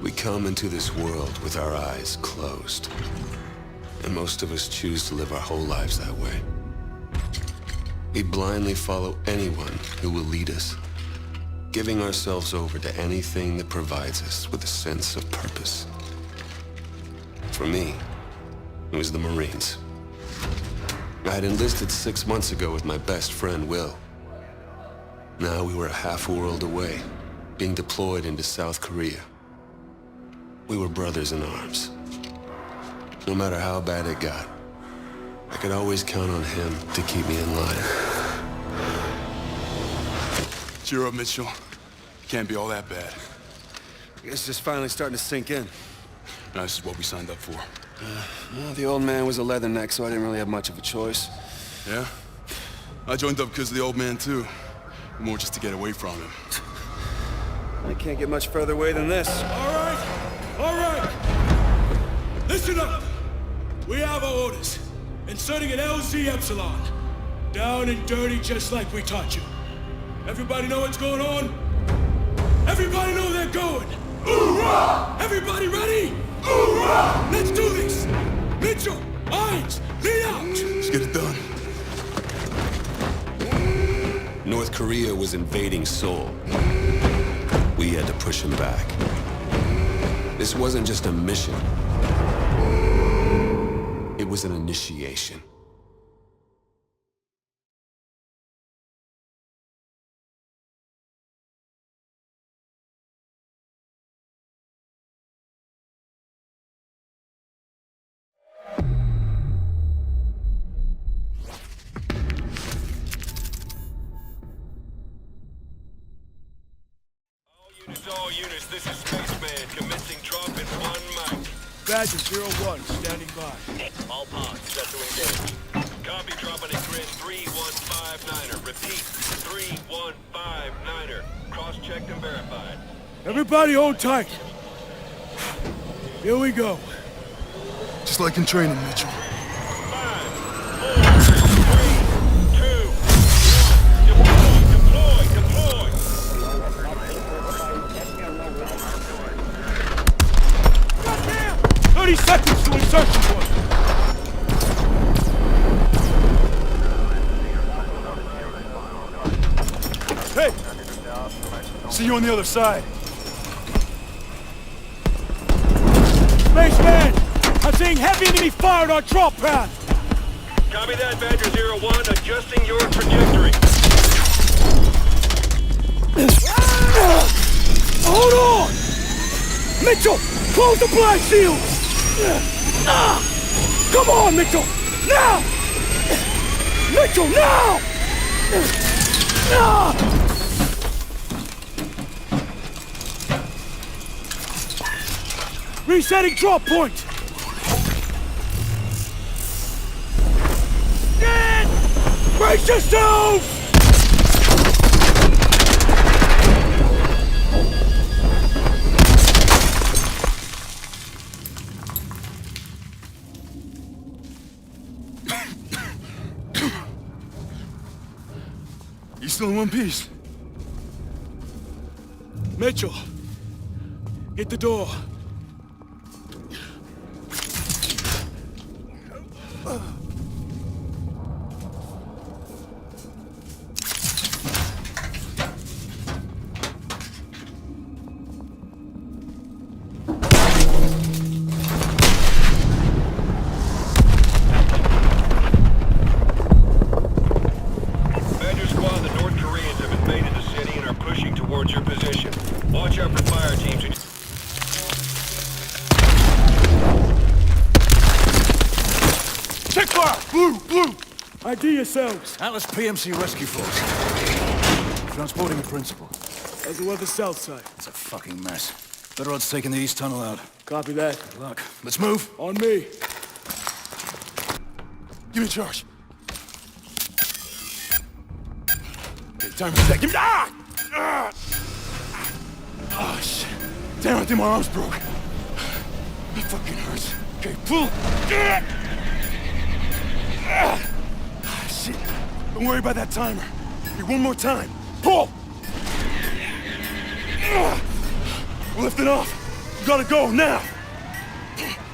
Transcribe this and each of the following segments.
We come into this world with our eyes closed. And most of us choose to live our whole lives that way. We blindly follow anyone who will lead us, giving ourselves over to anything that provides us with a sense of purpose. For me, it was the Marines. I had enlisted 6 months ago with my best friend, Will. Now we were a half world away, being deployed into South Korea. We were brothers in arms. No matter how bad it got, I could always count on him to keep me in line. Cheer up, Mitchell. Can't be all that bad. I guess it's just finally starting to sink in. No, this is what we signed up for. Well, the old man was a leatherneck, so I didn't really have much of a choice. Yeah? I joined up because of the old man, too. More just to get away from him. I can't get much further away than this. All right! Listen up! We have our orders. Inserting an LZ Epsilon. Down and dirty just like we taught you. Everybody know what's going on? Everybody know they're going! Hoorah! Everybody ready? Hoorah! Let's do this! Mitchell, Hines, lead out! Let's get it done. North Korea was invading Seoul. We had to push him back. This wasn't just a mission. It was an initiation. All units, this is Spaceman, commencing drop in 1 mic. Badger 01, standing by. All pods, set to engage. Copy, dropping at grid 3159er. Repeat, 3159er. Cross-checked and verified. Everybody hold tight. Here we go. Just like in training, Mitchell. 5, 4, 3, 2, 1. Deploy! 30 seconds to insertion point. Hey! See you on the other side. Spaceman! I'm seeing heavy enemy fire on our drop path! Copy that, Badger 01, adjusting your trajectory. Hold on! Mitchell, close the blast shield! Come on, Mitchell! Now! Mitchell, now! Resetting drop point! Brace yourself! You still in one piece? Mitchell, hit the door. Badger Squad, the North Koreans have invaded the city and are pushing towards your position. Watch out for fire teams. Check fire! Blue! ID yourselves. Atlas PMC Rescue Force. Transporting a principal. How's the weather south side? It's a fucking mess. Better odds taking the east tunnel out. Copy that. Good luck. Let's move. On me. Give me charge. Okay, time for that. Give me... Ah! Oh, shit. Damn, I think my arm's broke. It fucking hurts. Okay, pull. Ah, shit. Don't worry about that timer. Hey, one more time. Pull! We're lifting off. gotta go now!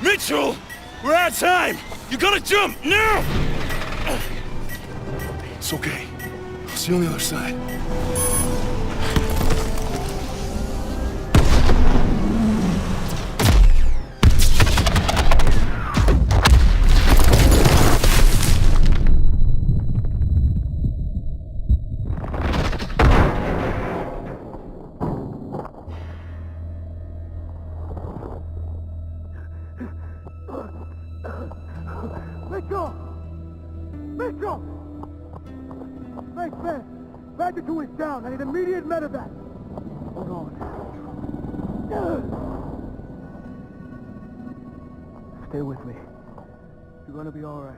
Mitchell! We're out of time! You gotta jump, now! It's okay. I'll see you on the other side. Mitchell! Mitchell! Thanks, Ben. Badger 2 is down. I need immediate medevac. Hold on. Stay with me. You're gonna be all right.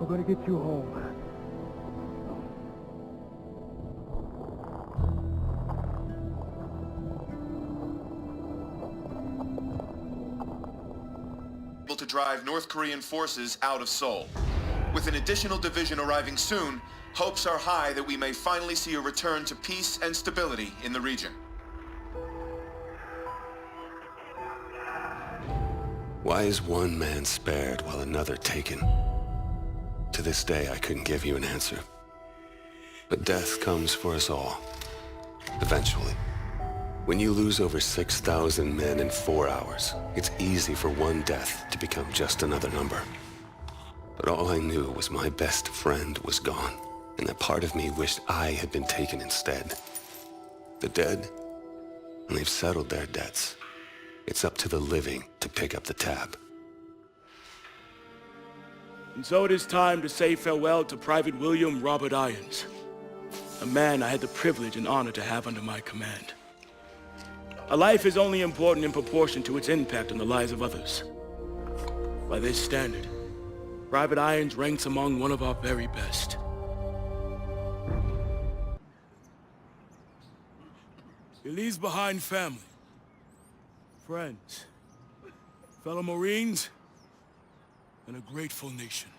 We're gonna get you home. To drive North Korean forces out of Seoul. With an additional division arriving soon, hopes are high that we may finally see a return to peace and stability in the region. Why is one man spared while another taken? To this day, I couldn't give you an answer. But death comes for us all. Eventually. When you lose over 6,000 men in 4 hours, it's easy for one death to become just another number. But all I knew was my best friend was gone, and that part of me wished I had been taken instead. The dead, and they've settled their debts. It's up to the living to pick up the tab. And so it is time to say farewell to Private William Robert Irons, a man I had the privilege and honor to have under my command. A life is only important in proportion to its impact on the lives of others. By this standard, Private Irons ranks among one of our very best. He leaves behind family, friends, fellow Marines, and a grateful nation.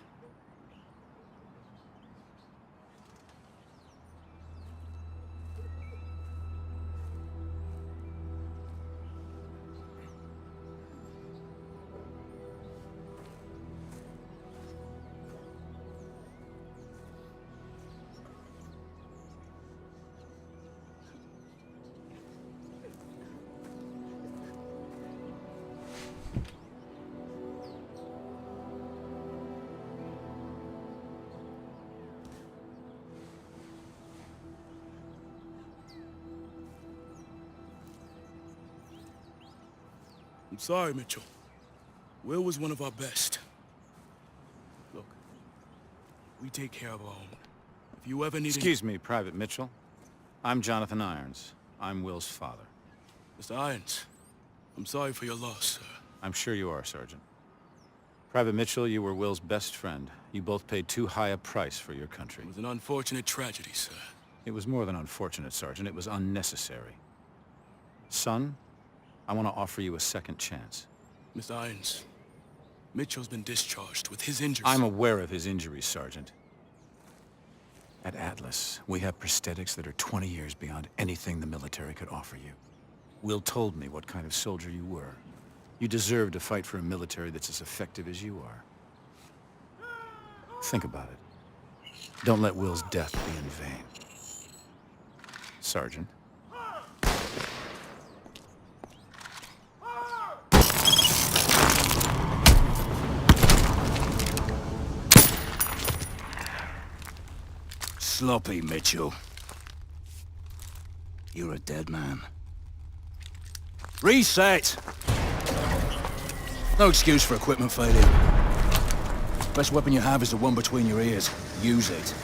I'm sorry, Mitchell. Will was one of our best. Look, we take care of our own. If you ever need... Excuse me, Private Mitchell. I'm Jonathan Irons. I'm Will's father. Mr. Irons, I'm sorry for your loss, sir. I'm sure you are, Sergeant. Private Mitchell, you were Will's best friend. You both paid too high a price for your country. It was an unfortunate tragedy, sir. It was more than unfortunate, Sergeant. It was unnecessary. Son, I want to offer you a second chance. Mr. Irons, Mitchell's been discharged with his injuries. I'm aware of his injuries, Sergeant. At Atlas, we have prosthetics that are 20 years beyond anything the military could offer you. Will told me what kind of soldier you were. You deserve to fight for a military that's as effective as you are. Think about it. Don't let Will's death be in vain. Sergeant. Sloppy, Mitchell. You're a dead man. Reset! No excuse for equipment failure. Best weapon you have is the one between your ears. Use it.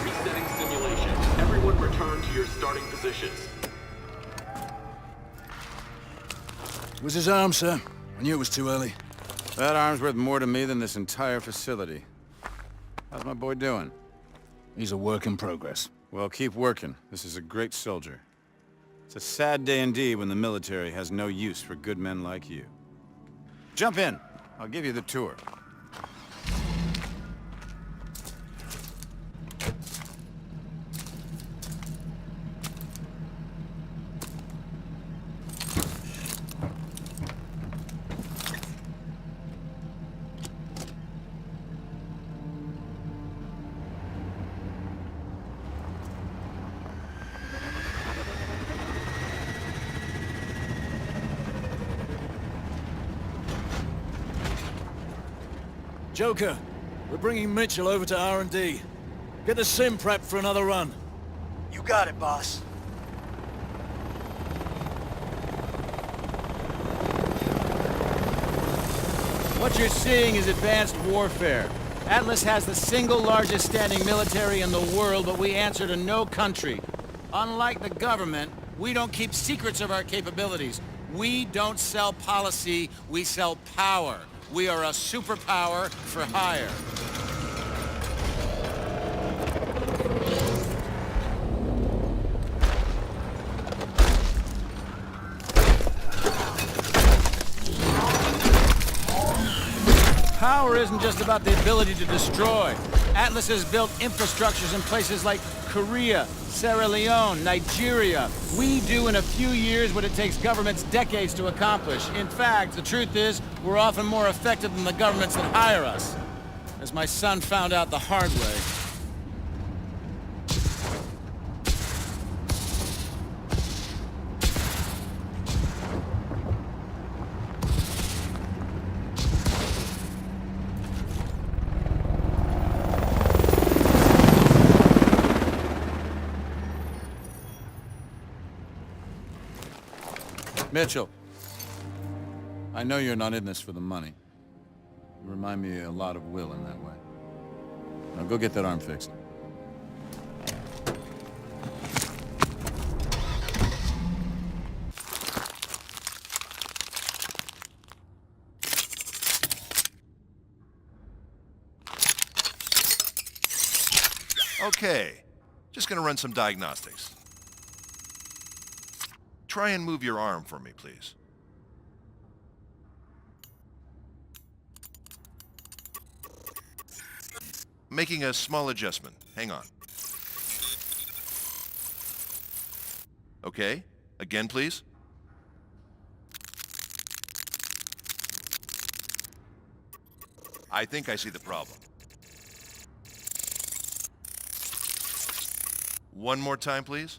Resetting simulation. Everyone return to your starting positions. Was his arm, sir? I knew it was too early. That arm's worth more to me than this entire facility. How's my boy doing? He's a work in progress. Well, keep working. This is a great soldier. It's a sad day indeed when the military has no use for good men like you. Jump in. I'll give you the tour. Joker, we're bringing Mitchell over to R&D. Get the sim prepped for another run. You got it, boss. What you're seeing is advanced warfare. Atlas has the single largest standing military in the world, but we answer to no country. Unlike the government, we don't keep secrets of our capabilities. We don't sell policy, we sell power. We are a superpower for hire. Power isn't just about the ability to destroy. Atlas has built infrastructures in places like Korea, Sierra Leone, Nigeria. We do in a few years what it takes governments decades to accomplish. In fact, the truth is, we're often more effective than the governments that hire us. As my son found out the hard way. Mitchell, I know you're not in this for the money. You remind me a lot of Will in that way. Now go get that arm fixed. Okay, just gonna run some diagnostics. Try and move your arm for me, please. Making a small adjustment. Hang on. Okay, again, please. I think I see the problem. One more time, please.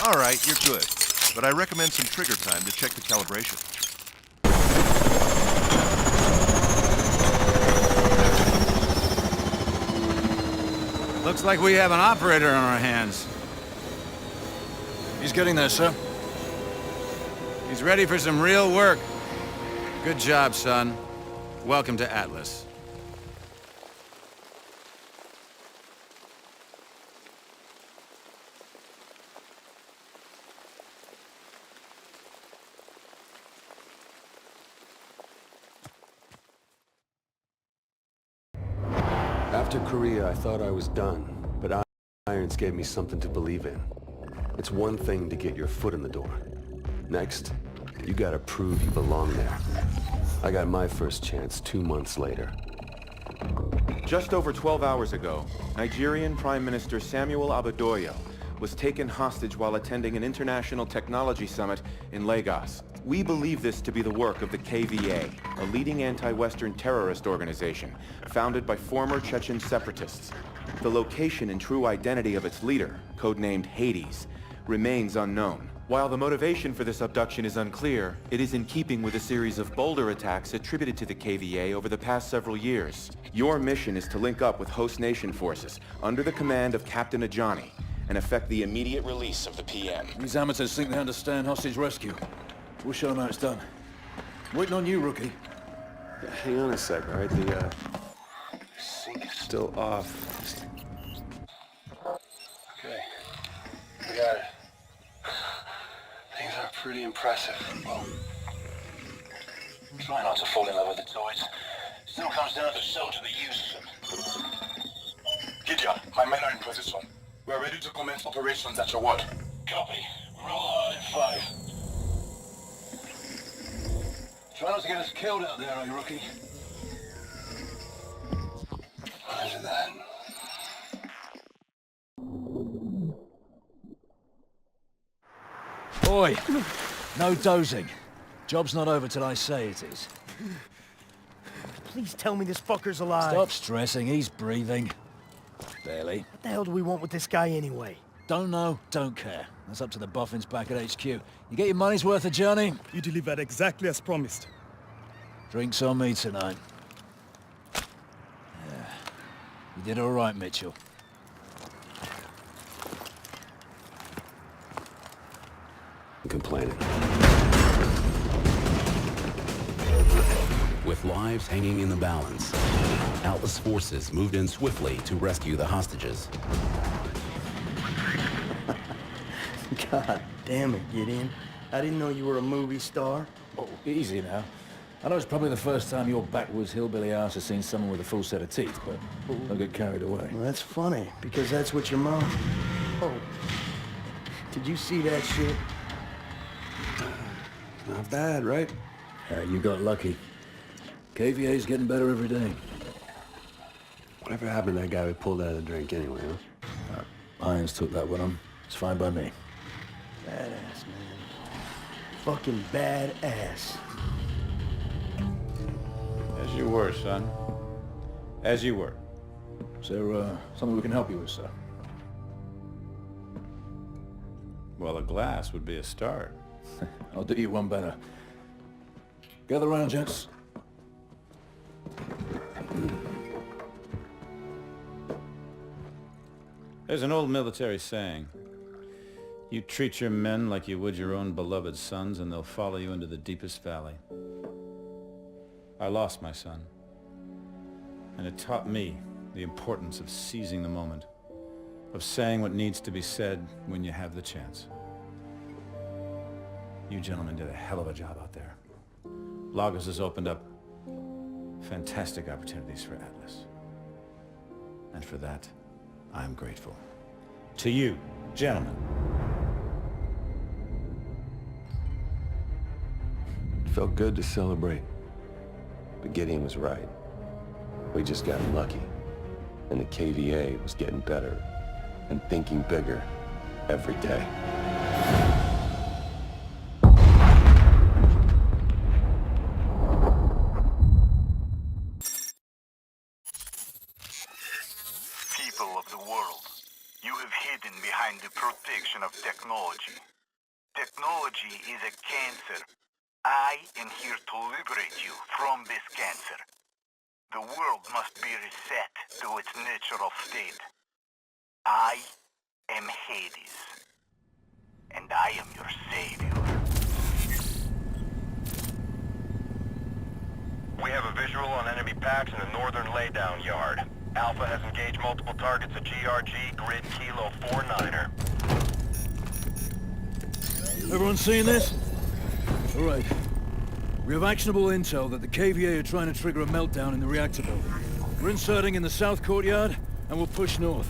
All right, you're good, but I recommend some trigger time to check the calibration. Looks like we have an operator on our hands. He's getting there, sir. He's ready for some real work. Good job, son. Welcome to Atlas. After Korea, I thought I was done, but Irons gave me something to believe in. It's one thing to get your foot in the door. Next, you gotta prove you belong there. I got my first chance 2 months later. Just over 12 hours ago, Nigerian Prime Minister Samuel Abadoyo was taken hostage while attending an international technology summit in Lagos. We believe this to be the work of the KVA, a leading anti-Western terrorist organization founded by former Chechen separatists. The location and true identity of its leader, codenamed Hades, remains unknown. While the motivation for this abduction is unclear, it is in keeping with a series of bolder attacks attributed to the KVA over the past several years. Your mission is to link up with host nation forces under the command of Captain Ajani and effect the immediate release of the PM. These amateurs think they understand hostage rescue. We'll show them how it's done. Waiting on you, rookie. Yeah, hang on a sec, all right? The sync is still off. Okay, we got it. Things are pretty impressive. Well, try not to fall in love with the toys. Still comes down to soldier the use of them. Gideon, my men are in position. We are ready to commence operations at your word. Copy. Roll hard in 5. Try not to get us killed out there, you rookie. Roger that. Oi! No dozing. Job's not over till I say it is. Please tell me this fucker's alive. Stop stressing, he's breathing. Barely. What the hell do we want with this guy anyway? Don't know, don't care. That's up to the boffins back at HQ. You get your money's worth of journey? You delivered exactly as promised. Drinks on me tonight. Yeah. You did all right, Mitchell. Complaining. With lives hanging in the balance, Atlas forces moved in swiftly to rescue the hostages. God damn it, Gideon. I didn't know you were a movie star. Oh, easy now. I know it's probably the first time your backwoods hillbilly ass has seen someone with a full set of teeth, but don't get carried away. Well, that's funny, because that's what your mom... Oh. Did you see that shit? Not bad, right? You got lucky. KVA's getting better every day. Whatever happened to that guy we pulled out of the drink anyway, huh? Irons took that with him. It's fine by me. Badass, man. Fucking badass. As you were, son. As you were. Is there something we can help you with, sir? Well, a glass would be a start. I'll do you one better. Gather round, gents. There's an old military saying. You treat your men like you would your own beloved sons, and they'll follow you into the deepest valley. I lost my son, and it taught me the importance of seizing the moment, of saying what needs to be said when you have the chance. You gentlemen did a hell of a job out there. Lagos has opened up fantastic opportunities for Atlas. And for that, I'm grateful. To you, gentlemen. It felt good to celebrate. But Gideon was right. We just got lucky. And the KVA was getting better and thinking bigger every day. People of the world, you have hidden behind the protection of technology. Technology is a cancer. I am here to liberate you from this cancer. The world must be reset to its natural state. I am Hades, and I am your savior. We have a visual on enemy packs in the northern laydown yard. Alpha has engaged multiple targets at GRG Grid Kilo 49er. Everyone seeing this? All right. We have actionable intel that the KVA are trying to trigger a meltdown in the reactor building. We're inserting in the south courtyard, and we'll push north.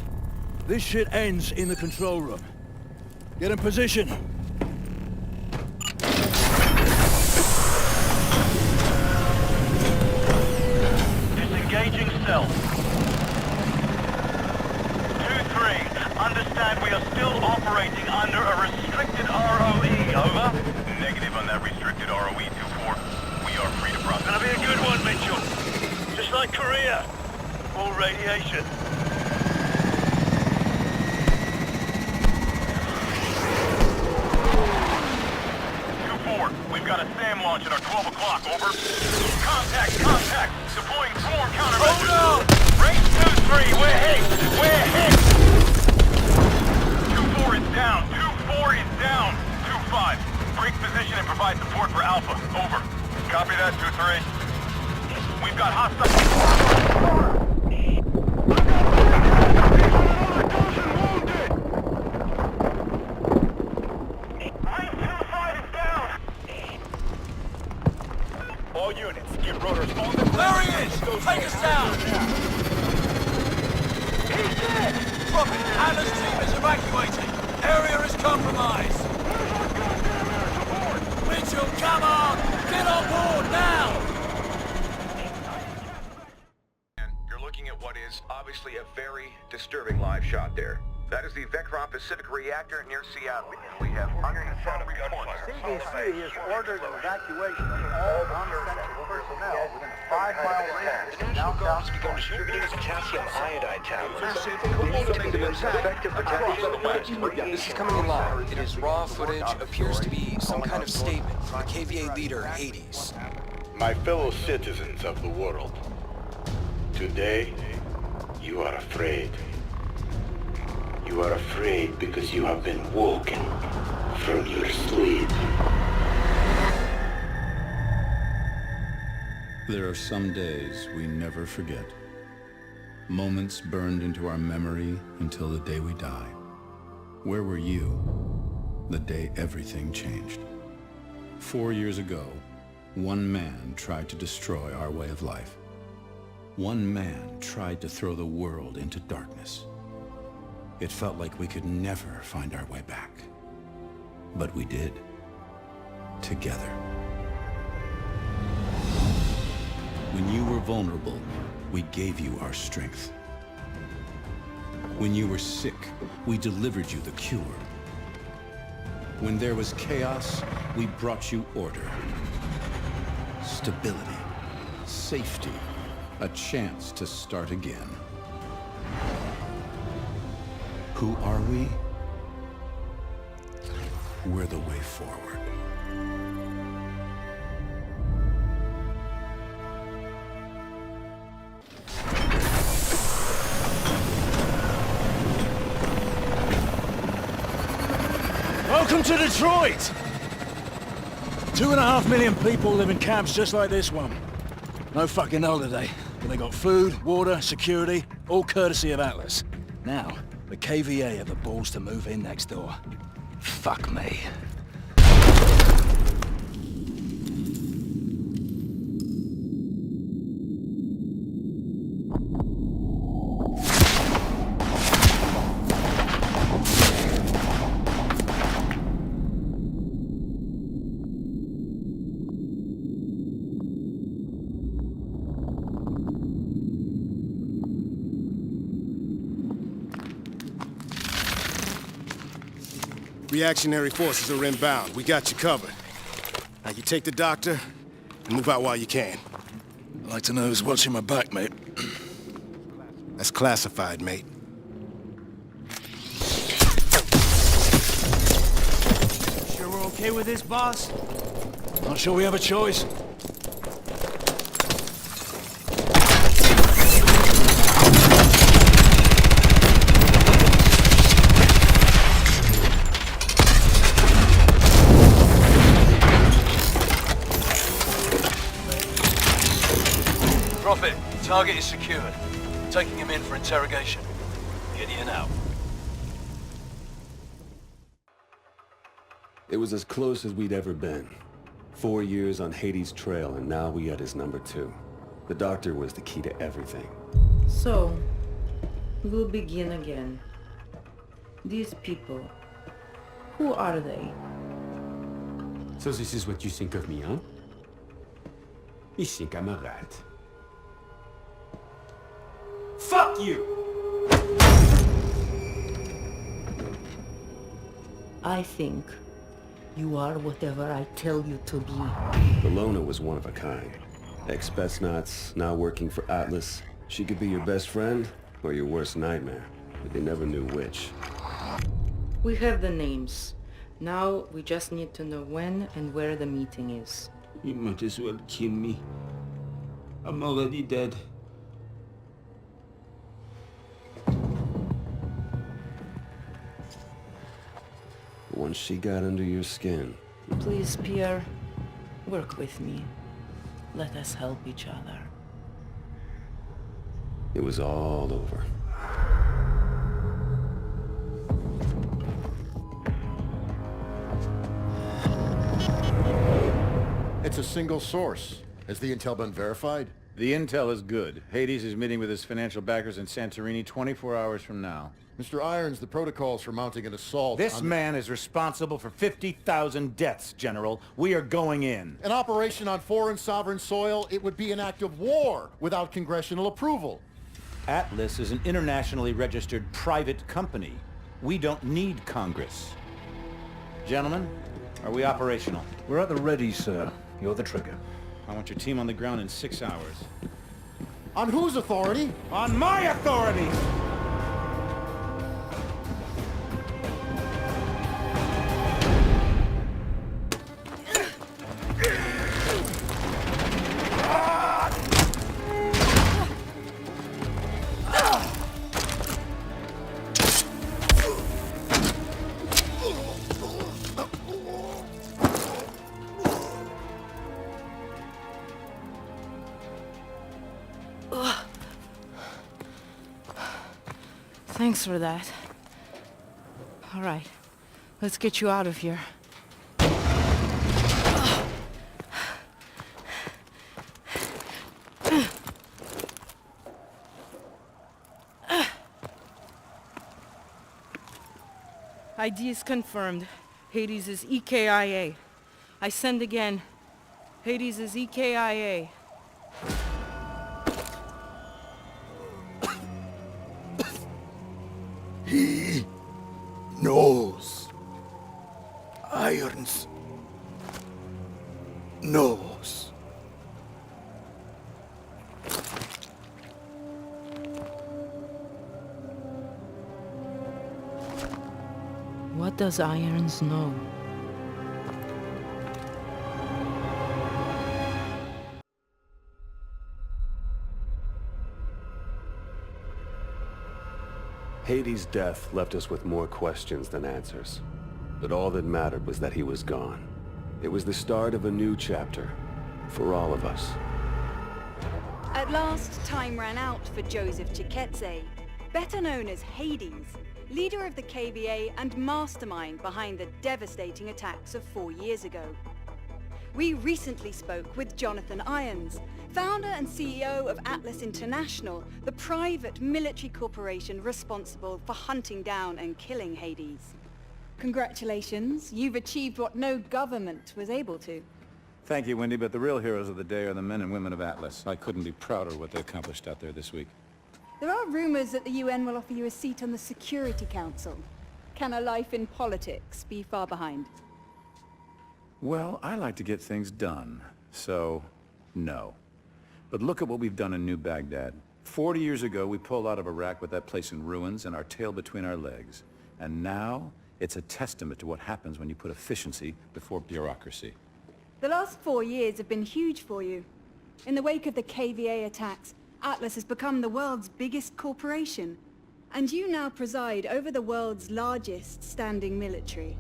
This shit ends in the control room. Get in position. Disengaging stealth. 2-3, understand we are still operating under a restricted ROE, over? Negative on that restricted ROE, 2-4. We are free to process. Gonna be a good one, Mitchell. Just like Korea. All radiation. 2-4, we've got a SAM launch at our 12 o'clock, over. Contact! Deploying swarm countermeasures. Hold on! Range 2-3, we're hit! 2-4 is down. 2-4 is down. 2-5, break position and provide support for Alpha, over. Copy that, 2-3. We've got hostile... All units, give rotors on the... There he is! Take us down! He's dead! Copy. Atlas team is evacuating. Area is compromised. Mitchell, come on! Get on board now! You're looking at what is obviously a very disturbing live shot there. That is the Vectron Pacific reactor near Seattle. We have unconfirmed reports CDC has ordered an evacuation of all non-essential personnel within a 5-mile radius of downtown begun distributing potassium iodide tablets. This is coming in live. It is raw footage. Appears to be some kind of statement from the KVA leader, Hades. My fellow citizens of the world, today, you are afraid. You are afraid because you have been woken from your sleep. There are some days we never forget. Moments burned into our memory until the day we die. Where were you the day everything changed? 4 years ago, one man tried to destroy our way of life. One man tried to throw the world into darkness. It felt like we could never find our way back. But we did. Together. When you were vulnerable, we gave you our strength. When you were sick, we delivered you the cure. When there was chaos, we brought you order. Stability, safety, a chance to start again. Who are we? We're the way forward. Welcome to Detroit! 2.5 million people live in camps just like this one. No fucking holiday. But they got food, water, security, all courtesy of Atlas. Now, the KVA have the balls to move in next door. Fuck me. Reactionary forces are inbound. We got you covered. Now you take the doctor and move out while you can. I'd like to know who's watching my back, mate. That's classified, mate. Sure we're okay with this, boss? Not sure we have a choice. Prophet, target is secured. Taking him in for interrogation. Gideon out. It was as close as we'd ever been. 4 years on Hades' trail, and now we got his number 2. The doctor was the key to everything. So, we'll begin again. These people, who are they? So this is what you think of me, huh? You think I'm a rat. Fuck you! I think you are whatever I tell you to be. Bellona was one of a kind. Ex-Spetsnaz, now working for Atlas. She could be your best friend or your worst nightmare, but they never knew which. We have the names. Now we just need to know when and where the meeting is. You might as well kill me. I'm already dead. Once she got under your skin. Please, Pierre, work with me. Let us help each other. It was all over. It's a single source. Has the intel been verified? The intel is good. Hades is meeting with his financial backers in Santorini 24 hours from now. Mr. Irons, the protocols for mounting an assault This man is responsible for 50,000 deaths, General. We are going in. An operation on foreign sovereign soil, it would be an act of war without congressional approval. Atlas is an internationally registered private company. We don't need Congress. Gentlemen, Are we operational? We're at the ready, sir. You're the trigger. I want your team on the ground in 6 hours. On whose authority? On my authority! Thanks for that. All right, let's get you out of here. ID is confirmed. Hades is EKIA. I send again. Hades is EKIA. He knows. Irons knows. What does Irons know? Hades' death left us with more questions than answers. But all that mattered was that he was gone. It was the start of a new chapter, for all of us. At last, time ran out for Joseph Chiketze, better known as Hades, leader of the KVA and mastermind behind the devastating attacks of 4 years ago. We recently spoke with Jonathan Irons, founder and CEO of Atlas International, the private military corporation responsible for hunting down and killing Hades. Congratulations, you've achieved what no government was able to. Thank you, Wendy, but the real heroes of the day are the men and women of Atlas. I couldn't be prouder of what they accomplished out there this week. There are rumors that the UN will offer you a seat on the Security Council. Can a life in politics be far behind? Well, I like to get things done, so no. But look at what we've done in New Baghdad. 40 years ago, we pulled out of Iraq with that place in ruins and our tail between our legs. And now, it's a testament to what happens when you put efficiency before bureaucracy. The last 4 years have been huge for you. In the wake of the KVA attacks, Atlas has become the world's biggest corporation. And you now preside over the world's largest standing military.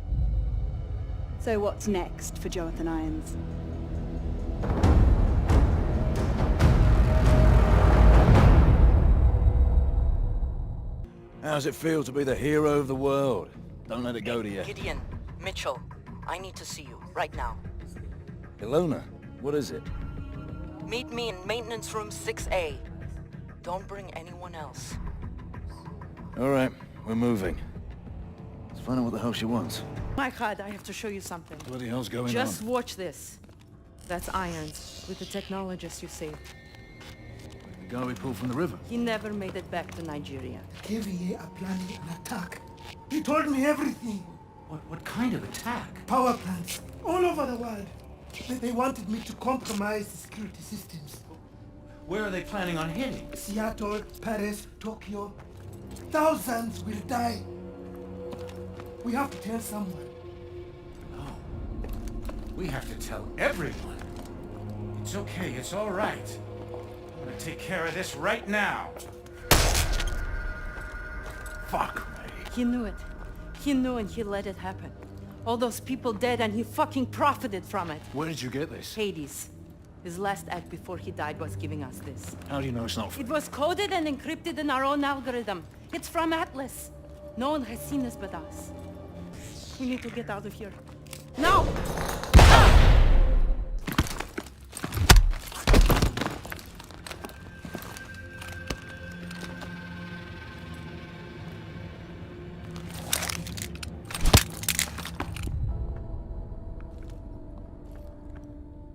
So what's next for Jonathan Irons? How's it feel to be the hero of the world? Don't let it go to you. Gideon, Mitchell, I need to see you, right now. Ilona, what is it? Meet me in maintenance room 6A. Don't bring anyone else. All right, we're moving. Let's find out what the hell she wants. My God, I have to show you something. What the hell's going on? Just watch this. That's Irons, with the technologist you saved. The guy we pulled from the river. He never made it back to Nigeria. KVA are planning an attack. He told me everything. What kind of attack? Power plants all over the world. They wanted me to compromise the security systems. Where are they planning on hitting? Seattle, Paris, Tokyo. Thousands will die. We have to tell someone. No. We have to tell everyone. It's okay, it's all right. I'm gonna take care of this right now. Fuck me. He knew it. He knew and he let it happen. All those people dead and he fucking profited from it. Where did you get this? Hades. His last act before he died was giving us this. How do you know it's not? It was coded and encrypted in our own algorithm. It's from Atlas. No one has seen this but us. We need to get out of here. Now!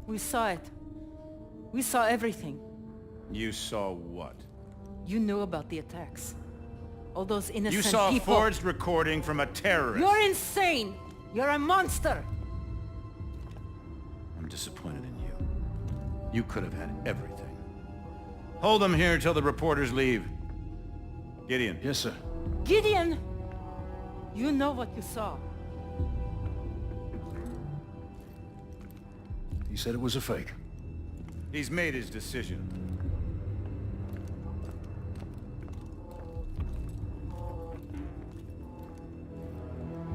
We saw it. We saw everything. You saw what? You knew about the attacks. All those innocent people. You saw people. a forged recording from a terrorist. You're insane! You're a monster! I'm disappointed in you. You could have had everything. Hold them here till the reporters leave. Gideon. Yes, sir. Gideon! You know what you saw. He said it was a fake. He's made his decision.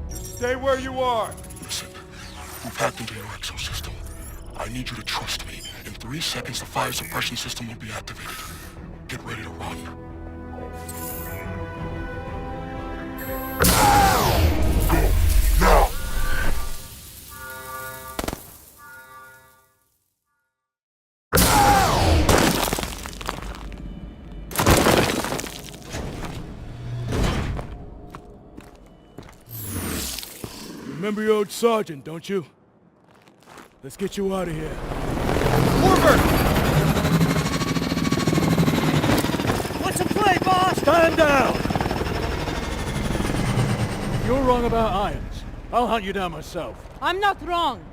Stay where you are! Listen, you've hacked into your exosystem. I need you to trust me. In 3 seconds, the fire suppression system will be activated. Get ready to run. Go! Now! Remember your old sergeant, don't you? Let's get you out of here. Forward! What's the play, boss? Stand down! You're wrong about Irons. I'll hunt you down myself. I'm not wrong.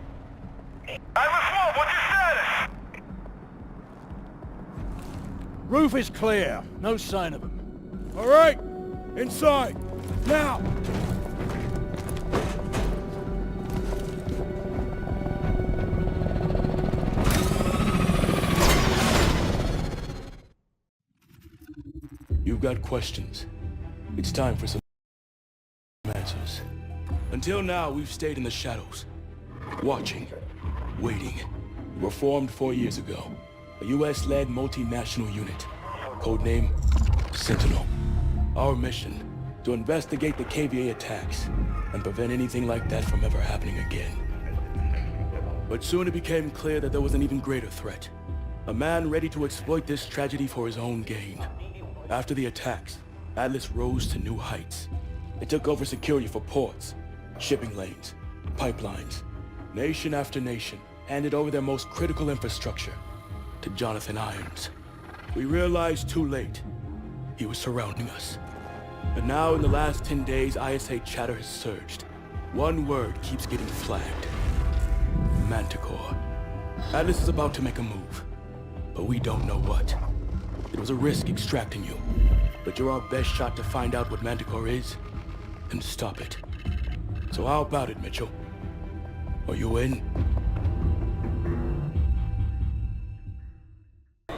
Atlas 1, what's your status? Roof is clear. No sign of him. All right. Inside. Now! You've got questions. It's time for some answers. Until now, we've stayed in the shadows. Watching. Waiting. We were formed 4 years ago. A US-led multinational unit. Codename Sentinel. Our mission, to investigate the KVA attacks and prevent anything like that from ever happening again. But soon it became clear that there was an even greater threat. A man ready to exploit this tragedy for his own gain. After the attacks, Atlas rose to new heights. It took over security for ports, shipping lanes, pipelines. Nation after nation handed over their most critical infrastructure to Jonathan Irons. We realized too late he was surrounding us. And now in the last 10 days, ISA chatter has surged. One word keeps getting flagged. Manticore. Atlas is about to make a move, but we don't know what. It was a risk extracting you, but you're our best shot to find out what Manticore is and stop it. So how about it, Mitchell? Are you in? We'll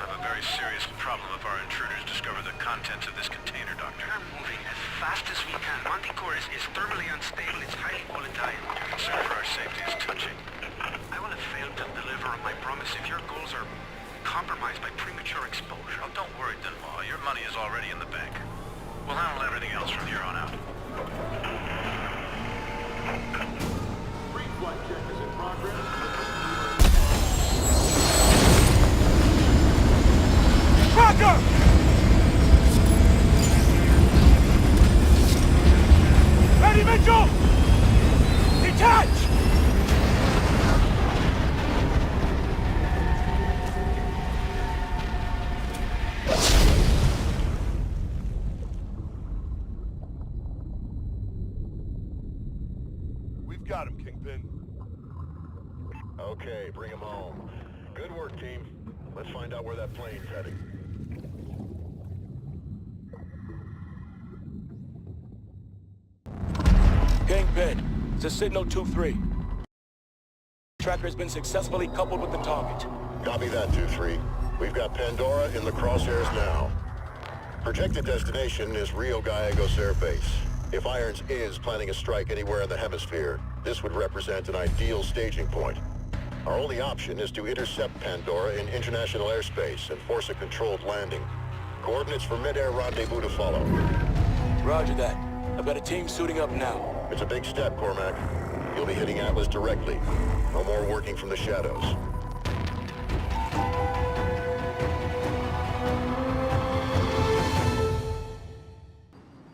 have a very serious problem if our intruders discover the contents of this container, Doctor. We're moving as fast as we can. Manticore is thermally unstable. It's highly volatile. Your concern for our safety is touching. I will have failed to deliver on my promise if your goals are compromised by premature exposure. Oh, don't worry, Dunlaw. Your money is already in the bank. We'll handle everything else from here on out. Pre-flight check is in progress. Parker! Ready, Mitchell! Detach! We've got him, Kingpin. Okay, bring him home. Good work, team. Let's find out where that plane's heading. Kingpin, this is Sentinel 2-3. Tracker has been successfully coupled with the target. Copy that, 2-3. We've got Pandora in the crosshairs now. Projected destination is Rio Gallegos Air Base. If Irons is planning a strike anywhere in the hemisphere, this would represent an ideal staging point. Our only option is to intercept Pandora in international airspace and force a controlled landing. Coordinates for mid-air rendezvous to follow. Roger that. I've got a team suiting up now. It's a big step, Cormac. You'll be hitting Atlas directly. No more working from the shadows.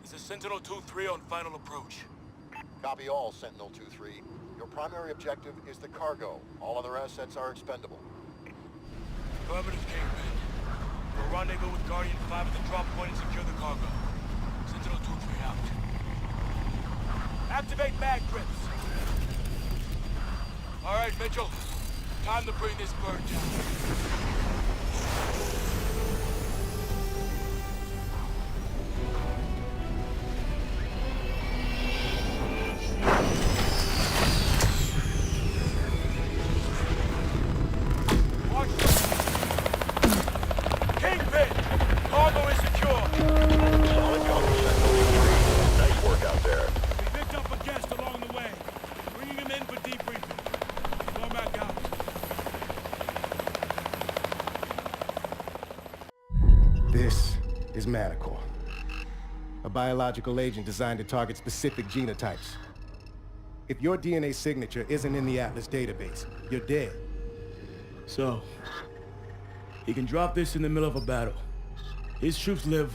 This is Sentinel 2-3 on final approach. Copy all, Sentinel 2-3. Your primary objective is the cargo. All other assets are expendable. Affirmative, Kingpin. We'll rendezvous with Guardian 5 at the drop point and secure the cargo. Sentinel 2-3 out. Activate mag grips. All right, Mitchell. Time to bring this bird down. This is Manticore, a biological agent designed to target specific genotypes. If your DNA signature isn't in the Atlas database, you're dead. So, he can drop this in the middle of a battle. His troops live,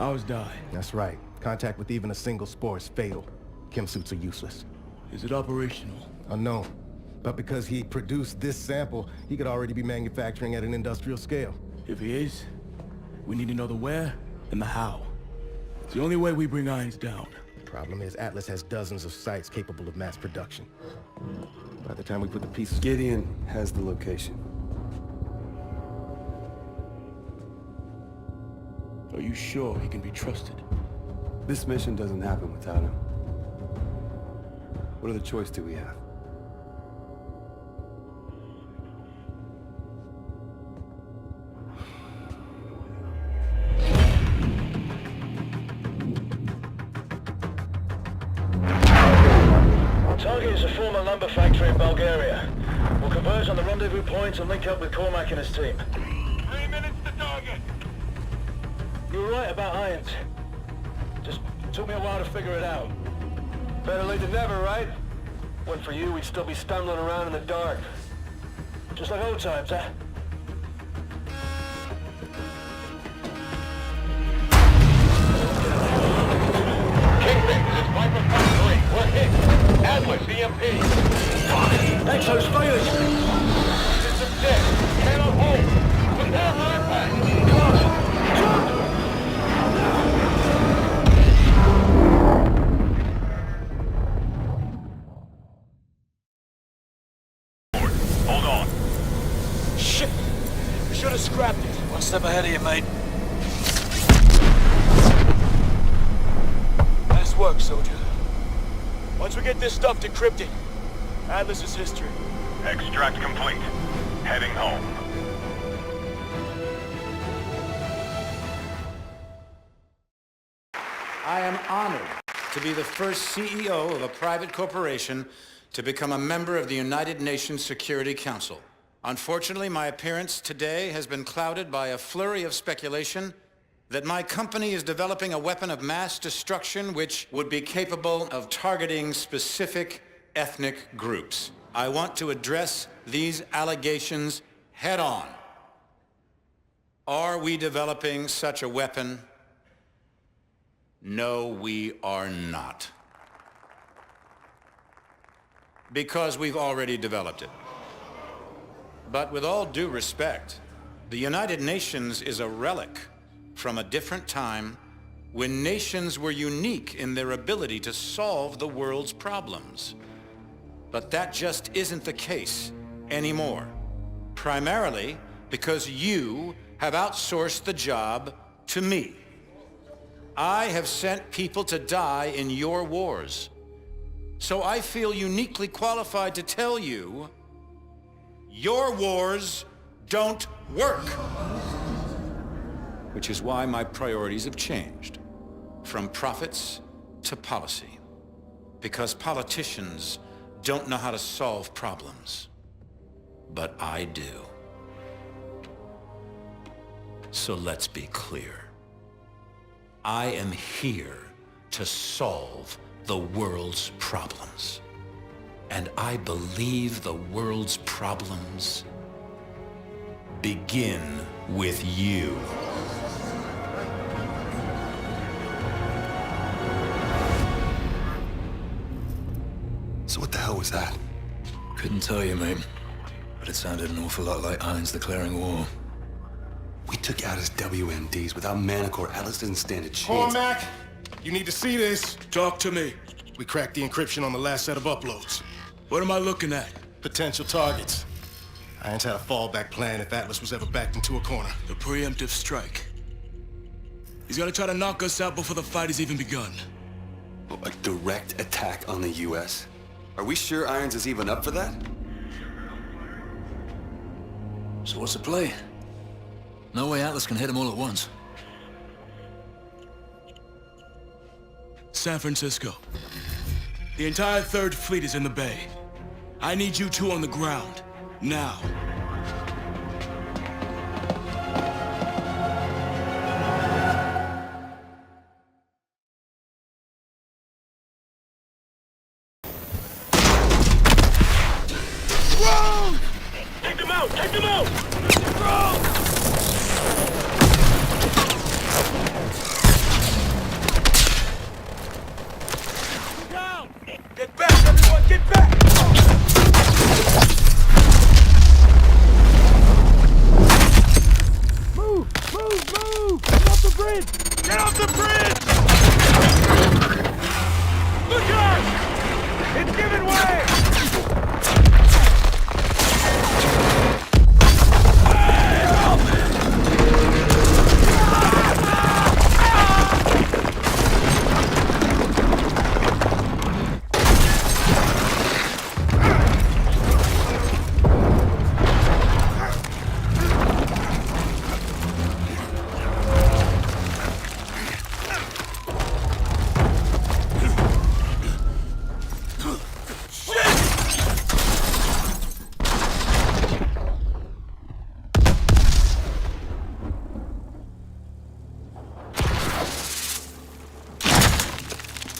ours die. That's right. Contact with even a single spore is fatal. Chem suits are useless. Is it operational? Unknown. But because he produced this sample, he could already be manufacturing at an industrial scale. If he is, we need to know the where and the how. It's the only way we bring Irons down. The problem is Atlas has dozens of sites capable of mass production. By the time we put the pieces... Gideon has the location. Are you sure he can be trusted? This mission doesn't happen without him. What other choice do we have? Target is a former lumber factory in Bulgaria. We'll converge on the rendezvous point and link up with Cormac and his team. 3 minutes to target. You were right about Irons. Just took me a while to figure it out. Better late than never, right? Went for you, we'd still be stumbling around in the dark. Just like old times, huh? Kingpin, this is Viper 5-3. We're hit. Atlas, EMP. Thanks, those failures. System dead. Cannot hold. Prepare for impact. Hold on. Shit! We should have scrapped it. One step ahead of you, mate. Nice work, soldier. Once we get this stuff decrypted, Atlas is history. Extract complete. Heading home. I am honored to be the first CEO of a private corporation to become a member of the United Nations Security Council. Unfortunately, my appearance today has been clouded by a flurry of speculation that my company is developing a weapon of mass destruction which would be capable of targeting specific ethnic groups. I want to address these allegations head on. Are we developing such a weapon? No, we are not. Because we've already developed it. But with all due respect, the United Nations is a relic from a different time when nations were unique in their ability to solve the world's problems. But that just isn't the case anymore. Primarily because you have outsourced the job to me. I have sent people to die in your wars. So I feel uniquely qualified to tell you, your wars don't work. Which is why my priorities have changed, from profits to policy. Because politicians don't know how to solve problems. But I do. So let's be clear. I am here to solve the world's problems. And I believe the world's problems begin with you. So what the hell was that? Couldn't tell you, mate. But it sounded an awful lot like Irons declaring war. We took out his WMDs. Without Manticore, Atlas doesn't stand a chance. Cormac! You need to see this. Talk to me. We cracked the encryption on the last set of uploads. What am I looking at? Potential targets. Irons had a fallback plan if Atlas was ever backed into a corner. The preemptive strike. He's gonna try to knock us out before the fight has even begun. A direct attack on the U.S.? Are we sure Irons is even up for that? So what's the play? No way Atlas can hit them all at once. San Francisco. The entire 3rd Fleet is in the bay. I need you two on the ground. Now. Wrong! Take them out! Take them out! Wrong! Down! Get back, everyone! Get back! Move! Get off the bridge! Get off the bridge! Look out! It's giving way!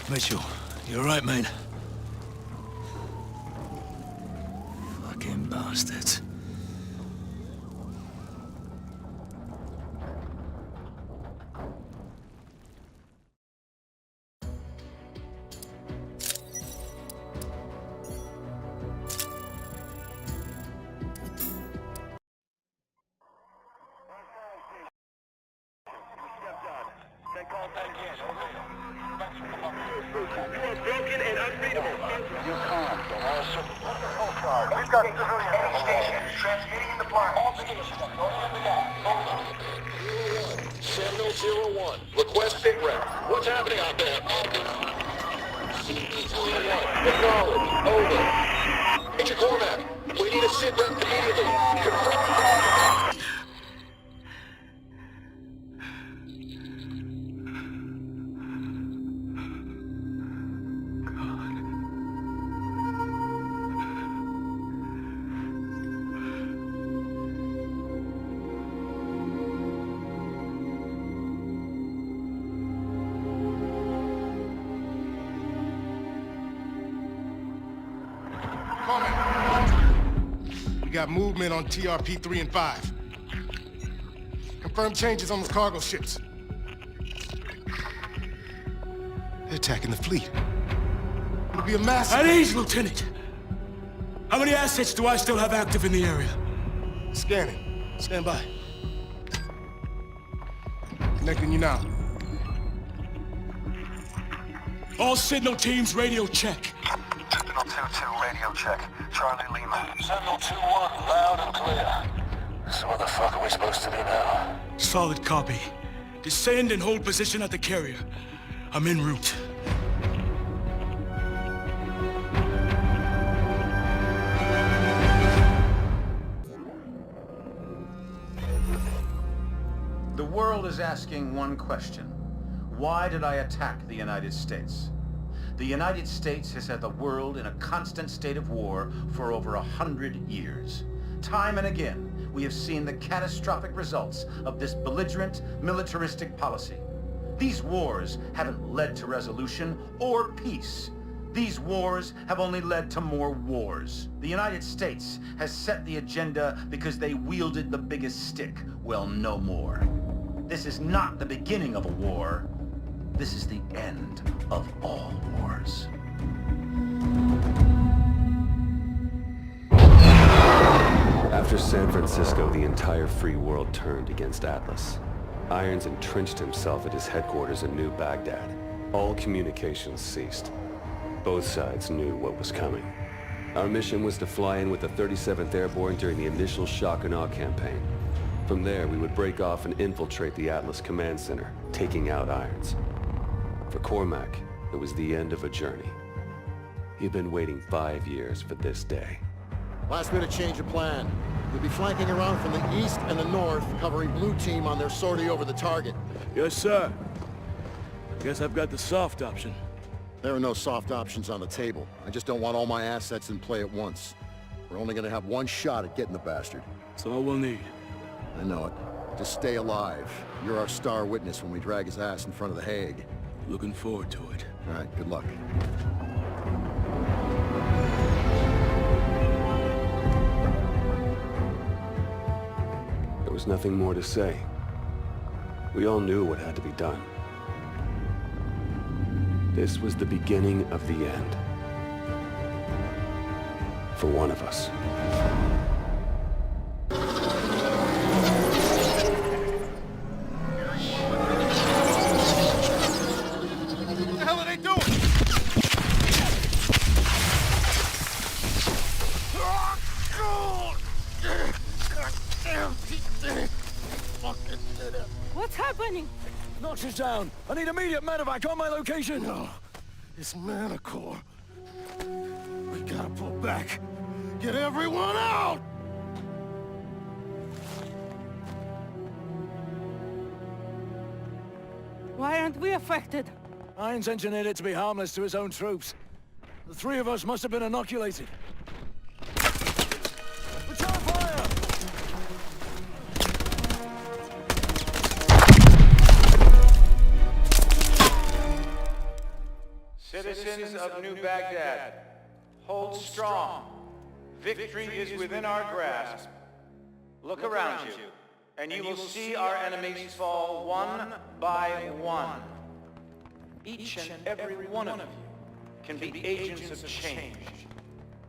Mitchell, you alright, mate? Fucking bastards. Broken and unbeatable. We've got civilian any station transmitting in the blind. All stations are going in the gap. Over. Sentinel 01. Request sit rep. What's happening out there? Acknowledge. Over. Major Cormac. We need a sit rep immediately. Confirm. We got movement on TRP 3 and 5. Confirmed changes on those cargo ships. They're attacking the fleet. It'll be a massive... At ease, Lieutenant! How many assets do I still have active in the area? Scanning. Stand by. Connecting you now. All signal teams, radio check. Sentinel 2-2, radio check. Charlie Lima. Sentinel 2-1, loud and clear. So what the fuck are we supposed to do now? Solid copy. Descend and hold position at the carrier. I'm en route. The world is asking one question. Why did I attack the United States? The United States has had the world in a constant state of war for over 100 years. Time and again, we have seen the catastrophic results of this belligerent, militaristic policy. These wars haven't led to resolution or peace. These wars have only led to more wars. The United States has set the agenda because they wielded the biggest stick. Well, no more. This is not the beginning of a war. This is the end of all wars. After San Francisco, the entire free world turned against Atlas. Irons entrenched himself at his headquarters in New Baghdad. All communications ceased. Both sides knew what was coming. Our mission was to fly in with the 37th Airborne during the initial shock and awe campaign. From there, we would break off and infiltrate the Atlas Command Center, taking out Irons. For Cormac, it was the end of a journey. He'd been waiting 5 years for this day. Last minute change of plan. You'll be flanking around from the east and the north, covering Blue Team on their sortie over the target. Yes, sir. I guess I've got the soft option. There are no soft options on the table. I just don't want all my assets in play at once. We're only gonna have one shot at getting the bastard. That's all we'll need. I know it. Just stay alive. You're our star witness when we drag his ass in front of the Hague. Looking forward to it. All right, good luck. There was nothing more to say. We all knew what had to be done. This was the beginning of the end. For one of us. What the hell are they doing? What's happening? Knox is down. I need immediate medevac on my location. No, it's Manticore. We gotta pull back. Get everyone out! Why aren't we affected? Irons engineered it to be harmless to his own troops. The three of us must have been inoculated. Return fire! Citizens of New Baghdad, hold strong. Victory is within our grasp. Look around you, and you will see our enemies fall one by one. Each and every one of you can be agents of change.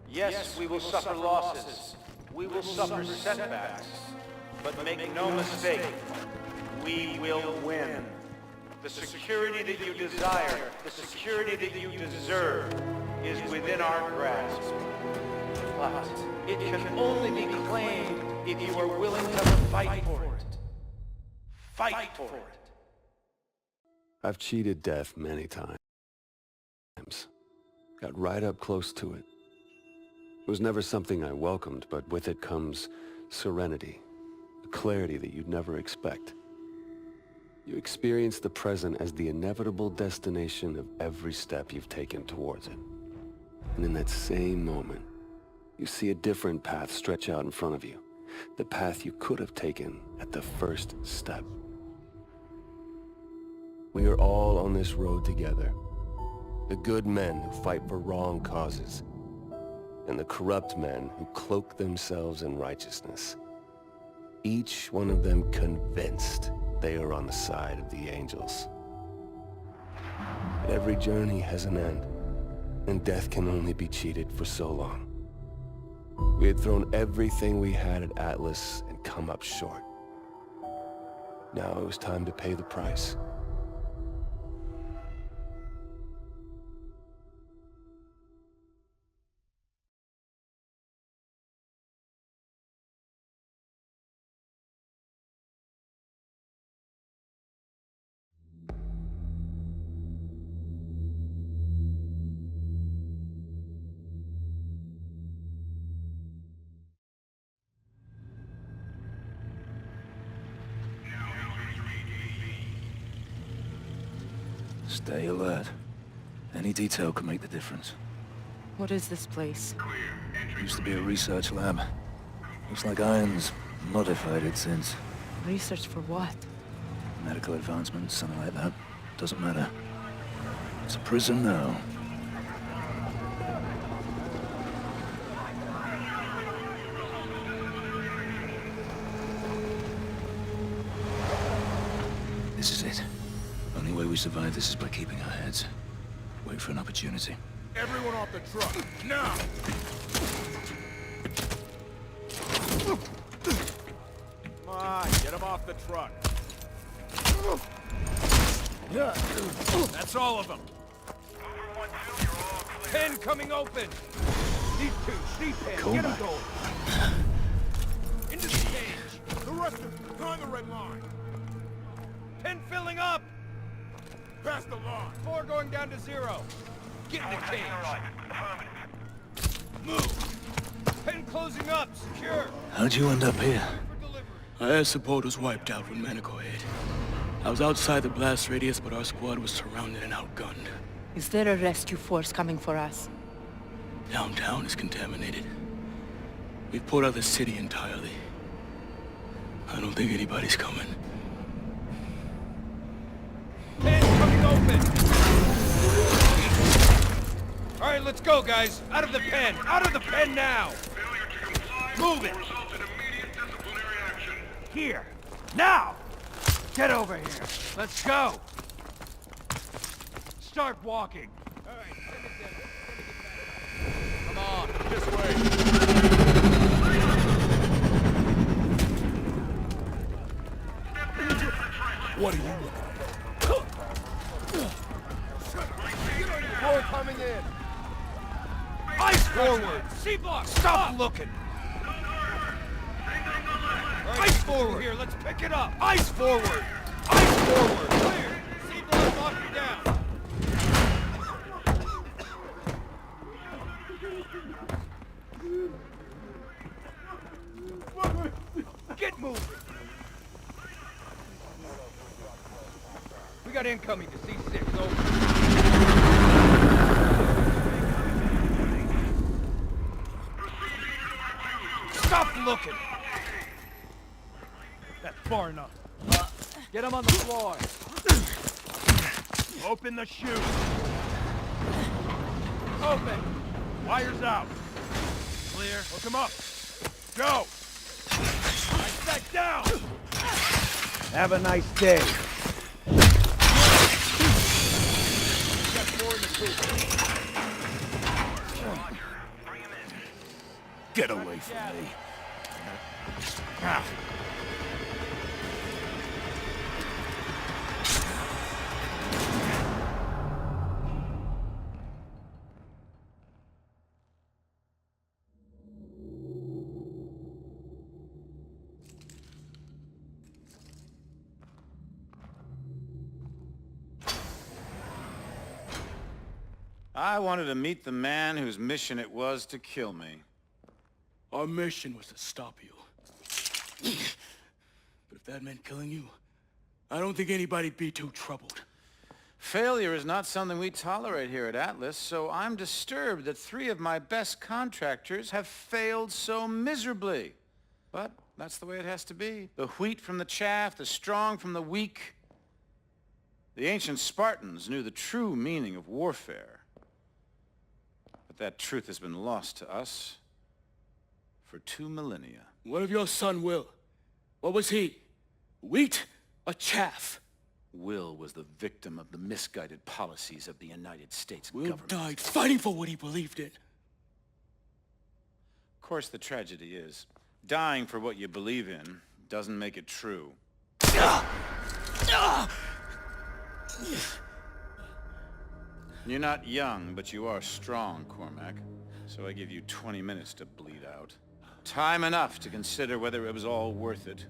Yes, we will suffer losses. We will suffer setbacks. But make no mistake, we will win. The security that you desire, the security that you deserve, is within our grasp. But it can only be claimed if you are willing to fight for it. Fight for it. I've cheated death many times. Got right up close to it. It was never something I welcomed, but with it comes serenity, a clarity that you'd never expect. You experience the present as the inevitable destination of every step you've taken towards it. And in that same moment, you see a different path stretch out in front of you. The path you could have taken at the first step. We are all on this road together. The good men who fight for wrong causes, and the corrupt men who cloak themselves in righteousness. Each one of them convinced they are on the side of the angels. But every journey has an end, and death can only be cheated for so long. We had thrown everything we had at Atlas and come up short. Now it was time to pay the price. Stay alert. Any detail can make the difference. What is this place? Used to be a research lab. Looks like Irons modified it since. Research for what? Medical advancements, something like that. Doesn't matter. It's a prison now. This is it. Only way we survive this is by keeping our heads. Wait for an opportunity. Everyone off the truck, now! Come on, get him off the truck. That's all of them. Pen coming open! These two, see Pen, Cool. get them going! Into the cage! The rest of them, behind the red line! Pen filling up! Past the line! 4 going down to 0! Get in the cage! Move! Pen closing up, secure! How'd you end up here? Our air support was wiped out when Manico hit. I was outside the blast radius, but our squad was surrounded and outgunned. Is there a rescue force coming for us? Downtown is contaminated. We've pulled out the city entirely. I don't think anybody's coming. Pen coming open! Alright, let's go, guys! Out of the pen! Out of the pen now! Move it! Here! Now! Get over here! Let's go! Start walking! Alright, come on, this way! What are you looking at? More coming in. Ice forward! C-block! Stop looking! Ice forward! Here, let's pick it up! Ice forward! Ice forward! Clear! C-block locking down! Get moving! We got incoming to C6, over. Stop looking! That's far enough. Get him on the floor. Open the chute. Open. Wires out. Clear. Hook him up. Go. Right back down. Have a nice day. Got 4 in the coop. Get away from me. Ah. I wanted to meet the man whose mission it was to kill me. Our mission was to stop you. But if that meant killing you, I don't think anybody'd be too troubled. Failure is not something we tolerate here at Atlas, so I'm disturbed that 3 of my best contractors have failed so miserably. But that's the way it has to be. The wheat from the chaff, the strong from the weak. The ancient Spartans knew the true meaning of warfare. But that truth has been lost to us for 2 millennia. What of your son, Will? What was he? Wheat or chaff? Will was the victim of the misguided policies of the United States Will government. died fighting for what he believed in. Of course, the tragedy is, dying for what you believe in doesn't make it true. You're not young, but you are strong, Cormac. So I give you 20 minutes to bleed out. Time enough to consider whether it was all worth it.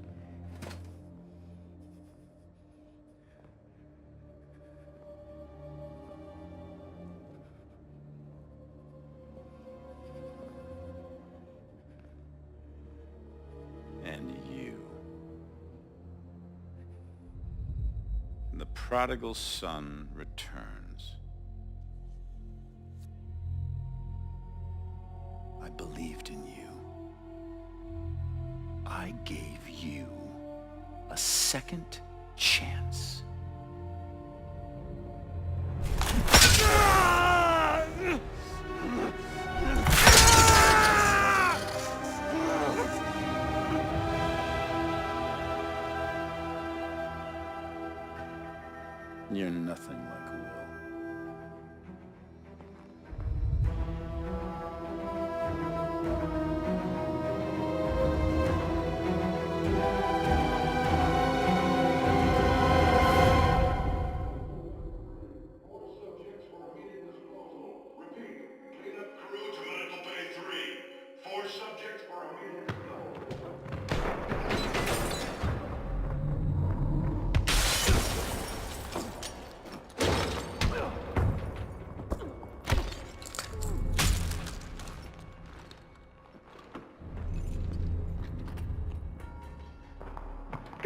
And you. The prodigal son returns. I believed in you. I gave you a second chance. You're nothing like Will.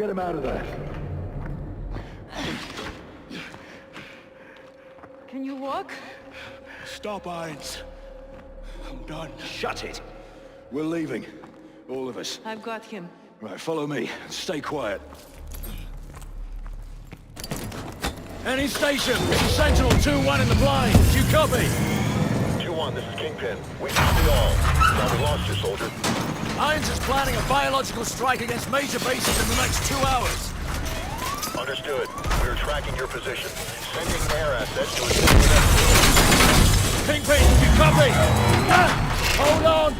Get him out of there. Can you walk? Stop, Irons. I'm done. Shut it. We're leaving. All of us. I've got him. Right, follow me. Stay quiet. Any station! Sentinel 2-1 in the blind. Do you copy? 2-1, this is Kingpin. We copy all. Now we lost you, soldier. Irons is planning a biological strike against major bases in the next 2 hours. Understood. We're tracking your position. Sending air assets to assist with that. Kingpin, you copy? Hold on!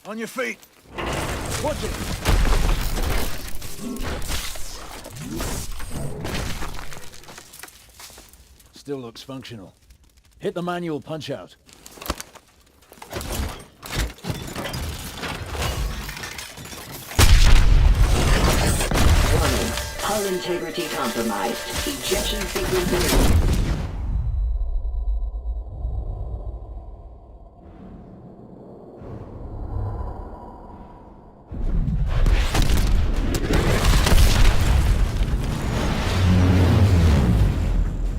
On your feet. Watch it. Still looks functional. Hit the manual punch-out. Warning. Hull integrity compromised. Ejection sequence enabled.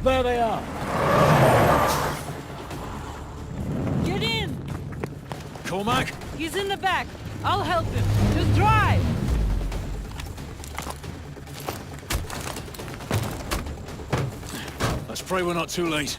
There they are. Get in! Cormac? He's in the back. I'll help him. Just drive! Let's pray we're not too late.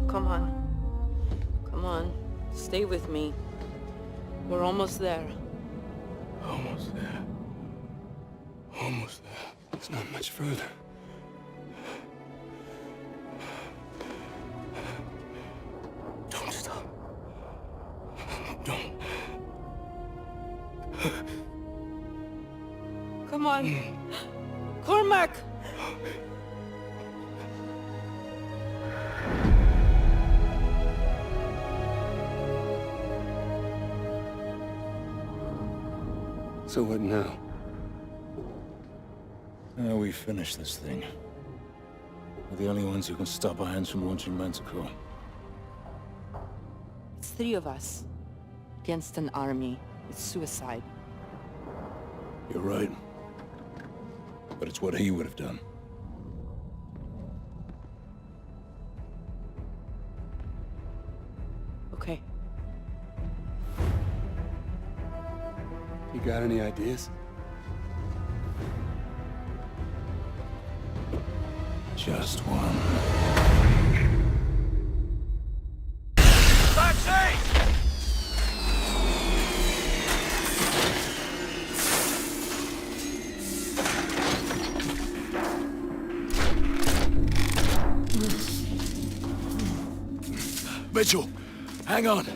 Come on. Come on. Stay with me. We're almost there. Almost there. Almost there. It's not much further. Don't stop. Don't. Come on. Cormac! So what now? Now we finish this thing. We're the only ones who can stop Irons from launching Manticore. It's 3 of us. Against an army. It's suicide. You're right. But it's what he would have done. Okay. You got any ideas? Just one. Taxi! Mitchell, hang on.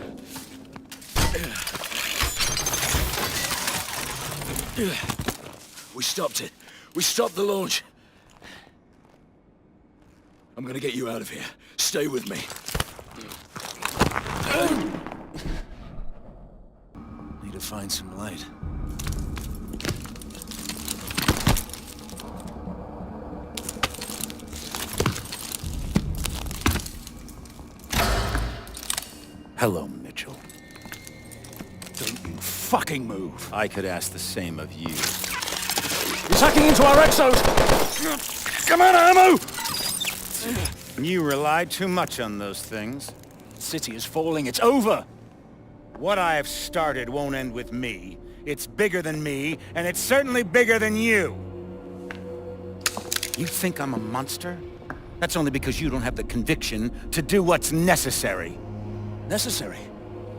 We stopped it. We stopped the launch. I'm gonna get you out of here. Stay with me. Need to find some light. Hello, Mitchell. Don't you fucking move. I could ask the same of you. He's hacking into our exos! Come on, ammo! You rely too much on those things. The city is falling. It's over. What I have started won't end with me. It's bigger than me, and it's certainly bigger than you. You think I'm a monster? That's only because you don't have the conviction to do what's necessary. Necessary?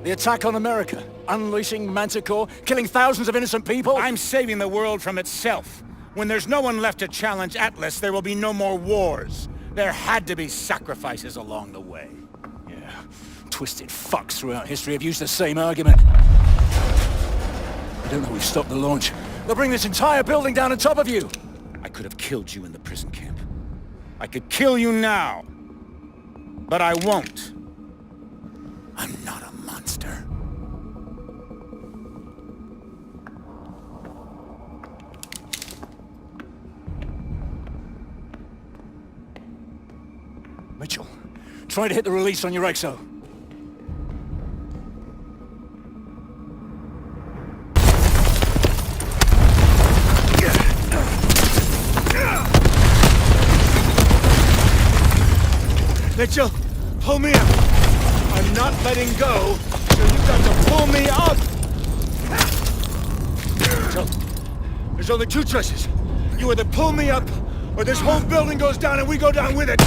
The attack on America, unleashing Manticore, killing thousands of innocent people? I'm saving the world from itself. When there's no one left to challenge Atlas, there will be no more wars. There had to be sacrifices along the way. Yeah, twisted fucks throughout history have used the same argument. I don't know we've stopped the launch. They'll bring this entire building down on top of you! I could have killed you in the prison camp. I could kill you now. But I won't. I'm not a monster. Mitchell, try to hit the release on your exo. Mitchell, pull me up. I'm not letting go, so you've got to pull me up. Mitchell, there's only two choices. You either pull me up, or this whole building goes down and we go down with it.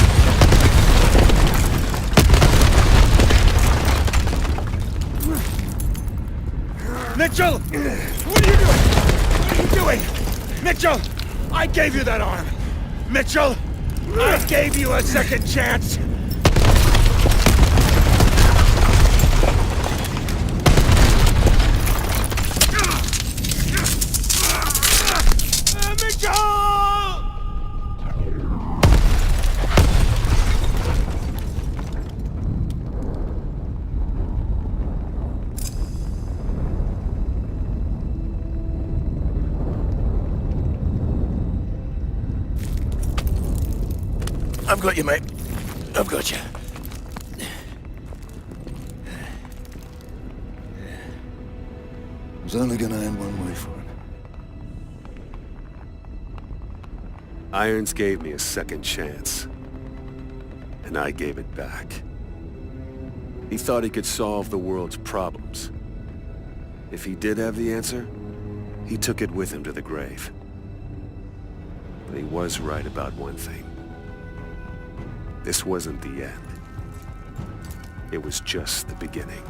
Mitchell! What are you doing? What are you doing? Mitchell! I gave you that arm! Mitchell! I gave you a second chance! I've got you, mate. I've got you. It was only gonna end one way for him. Irons gave me a second chance, and I gave it back. He thought he could solve the world's problems. If he did have the answer, he took it with him to the grave. But he was right about one thing. This wasn't the end. It was just the beginning.